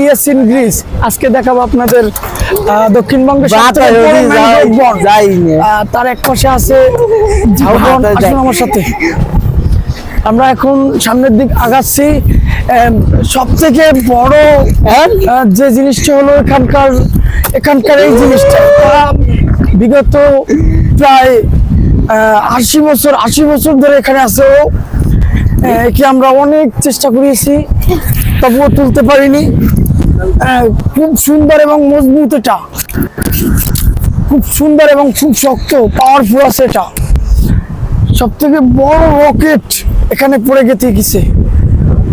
Yasin Greece. আজকে দেখাবো আপনাদের দক্ষিণবঙ্গের তার এক পাশে আছে ঝাউবন। আসুন আমার সাথে, আমরা এখন সামনের দিক আগাচ্ছি। সব থেকে বড় যে জিনিসটা হলো এখানকার এই জিনিসটা বিগত প্রায় 80 বছর ধরে এখানে আছে। একে আমরা অনেক চেষ্টা করেছি, তবুও তুলতে পারিনি। খুব সুন্দর এবং মজবুত, এটা খুব সুন্দর এবং খুব শক্ত, পাওয়ারফুল আছে। এটা সব থেকে বড় রকেট এখানে পড়ে গেছে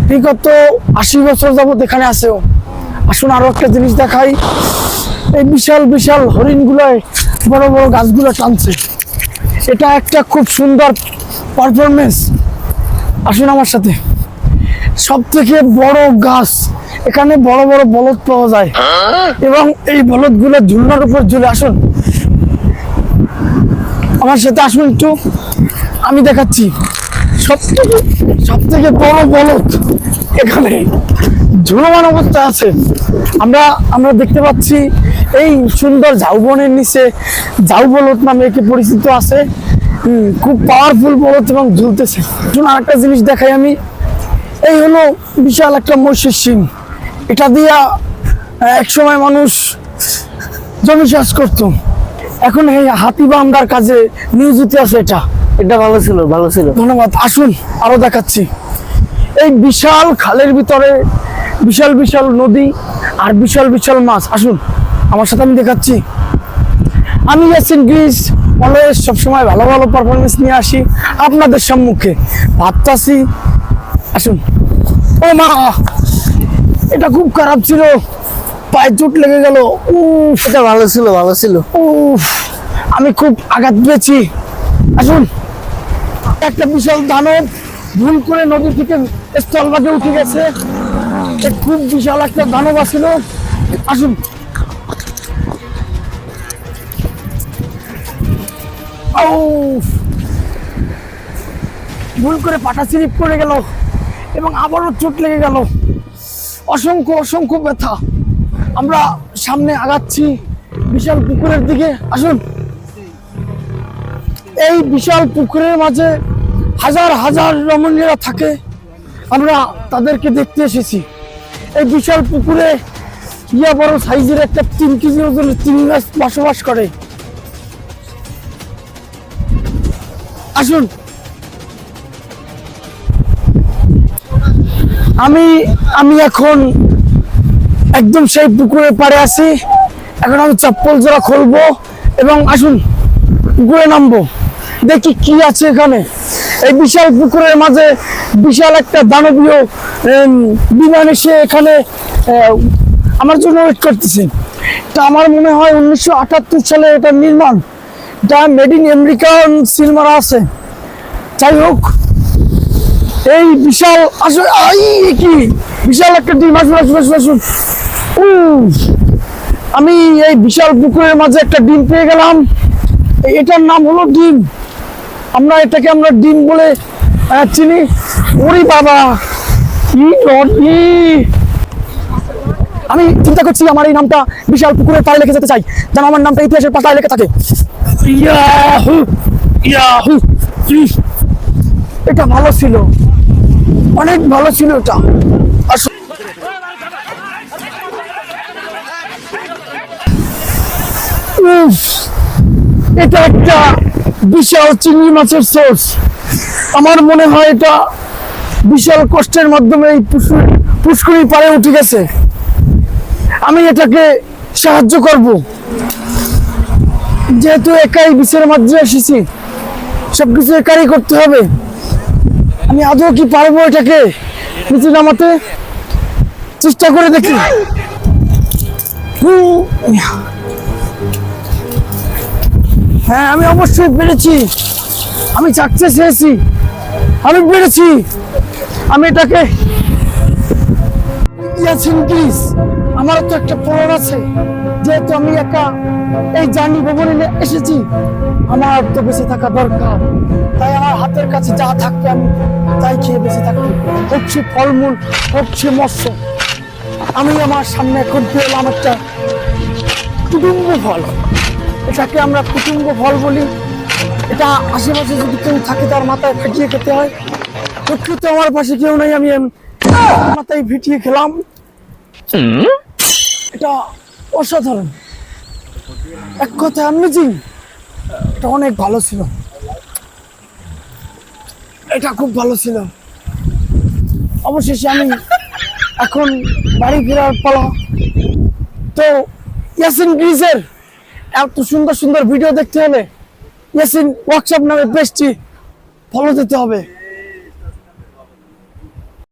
বিগত 80 বছর যাবত এখানে আছে। আসুন আরো একটা জিনিস দেখাই। এই বিশাল বিশাল হরিণগুলোয় বড় বড় গাছগুলো টানছে। এটা একটা খুব সুন্দর পারফরমেন্স। আসুন আমার সাথে, সব থেকে বড় গাছ এখানে, বড় বড় বলদ পাওয়া যায় এবং এই বলদগুলো ঝুলনার উপর ঝুলে। আসুন আমার সাথে, আসুন একটু, আমি দেখাচ্ছি। সব থেকে বড় বলদ এখানে ঝুলমান অবস্থায় আছে। আমরা দেখতে পাচ্ছি এই সুন্দর ঝাউবনের নিচে ঝাউ বলদ নামে একে পরিচিত আছে। খুব পাওয়ারফুল বলদ এবং ঝুলতেছে। আর একটা জিনিস দেখাই আমি, এই হলো বিশাল একটা মহিষের শিং। এটা দিয়া একসময় মানুষ জমি চাষ করত, এখন এই হাতি বান্ধার কাজে নিয়োজিত আছে। এটা ভালো ছিল, ভালো ছিল। ধন্যবাদ। আসুন আরো দেখাচ্ছি। এই বিশাল খালের ভিতরে বিশাল বিশাল নদী আর বিশাল বিশাল মাছ। আসুন আমার সাথে, আমি দেখাচ্ছি। আমি ইয়াসিন গ্রিস অলওয়েজ সবসময় ভালো ভালো পারফরমেন্স নিয়ে আসি আপনাদের সম্মুখে, ভাবতাছি। আসুন। ও মা, এটা খুব খারাপ ছিল, পায়ে চোট লেগে গেল। এটা ভালো ছিল, ভালো ছিল। আমি খুব আঘাত পেয়েছি। আসুন, একটা বিশাল দানব ভুল করে নদী থেকে স্থলভাগে উঠে গেছে। খুব বিশাল একটা দানব আছিল। আসুন, ভুল করে পাটা স্লিপ করে গেল এবং আবারও চোট লেগে গেল। অসংখ্য অসংখ্য ব্যথা। আমরা সামনে আগাচ্ছি বিশাল পুকুরের দিকে। আসুন, এই বিশাল পুকুরের মাঝে হাজার হাজার রমণীরা থাকে, আমরা তাদেরকে দেখতে এসেছি। এই বিশাল পুকুরে বড় সাইজের একটা 3 কেজি ওজনের চিংড়ি মাছ বসবাস করে। আসুন, আমি এখন একদম সেই পুকুরের পাড়ে আছি। এখন আমি চপ্পল জোড়া খুলবো এবং আসুন পুকুরে নামবো, দেখি কি আছে এখানে। এই বিশাল পুকুরের মাঝে বিশাল একটা দানবীয় বিমান এসে এখানে আমার জন্য ওয়েট করতেছে। তা আমার মনে হয় 1978 সালে এটা নির্মাণ। এটা মেড ইন আমেরিকান সিল মারা আছে। যাই হোক, এই বিশাল আসলে কি বিশাল একটা ডিম। আসুন আসুন আসুন আসুন। আমি এই বিশাল পুকুরের মাঝে একটা ডিম পেয়ে গেলাম। এটার নাম হলো ডিম। এটাকে আমরা ডিম বলে চিনি। ওরে বাবা, আমি চিন্তা করছি আমার এই নামটা বিশাল পুকুরের পাড়ে লিখে যেতে চাই, যেন আমার নামটা ইতিহাসের পাতায় লেখা থাকে। এটা ভালো ছিল, অনেক ভালো ছিল এটা। এটা একটা বিশাল চিংড়ি মাছের সোর্স। আমার মনে হয় এটা বিশাল কষ্টের মাধ্যমে এই পুষ্করি পাড়ে উঠে গেছে। আমি এটাকে সাহায্য করব, যেহেতু একাই বিচের মাঝে এসেছি, সবকিছু একাই করতে হবে। আমি আদৌ কি পারবো এটাকে নিচে নামাতে? চেষ্টা করে দেখি। হ্যাঁ, আমি অবশ্যই পেরেছি। আমি সাকসেস হয়েছি, আমি পেরেছি। আমি এটাকে আমারও তো একটা প্রয়োজন আছে, যেহেতু আমি একা এই জার্নি ভবনে এসেছি, আমার তো বেঁচে থাকা দরকার। তাই আমার হাতের কাছে যা থাকে আমি তাই খেয়ে বেঁচে থাকি, হোক সে ফলমূল, হোক সে মৎস্য। আমি আমার সামনে এখন পেলাম একটা কুটুম্ব ফল। এটাকে আমরা কুটুম্ব ফল বলি। এটা আশেপাশে যদি কেউ থাকে তার মাথায় ফাটিয়ে খেতে হয়। দুঃখিত, আমার পাশে কেউ নাই, আমি মাথায় ফিটিয়ে খেলাম। এটা অসাধারণ, এক কথায় অ্যামেজিং। এটা অনেক ভালো ছিল, এটা খুব ভালো ছিল। অবশেষে আমি এখন বাড়ি ফেরার পালা। তো ইয়াসিন গ্রিজের এত সুন্দর সুন্দর ভিডিও দেখতে হলে ইয়াসিন ওয়ার্কশপ নামে পেজটি ফলো দিতে হবে।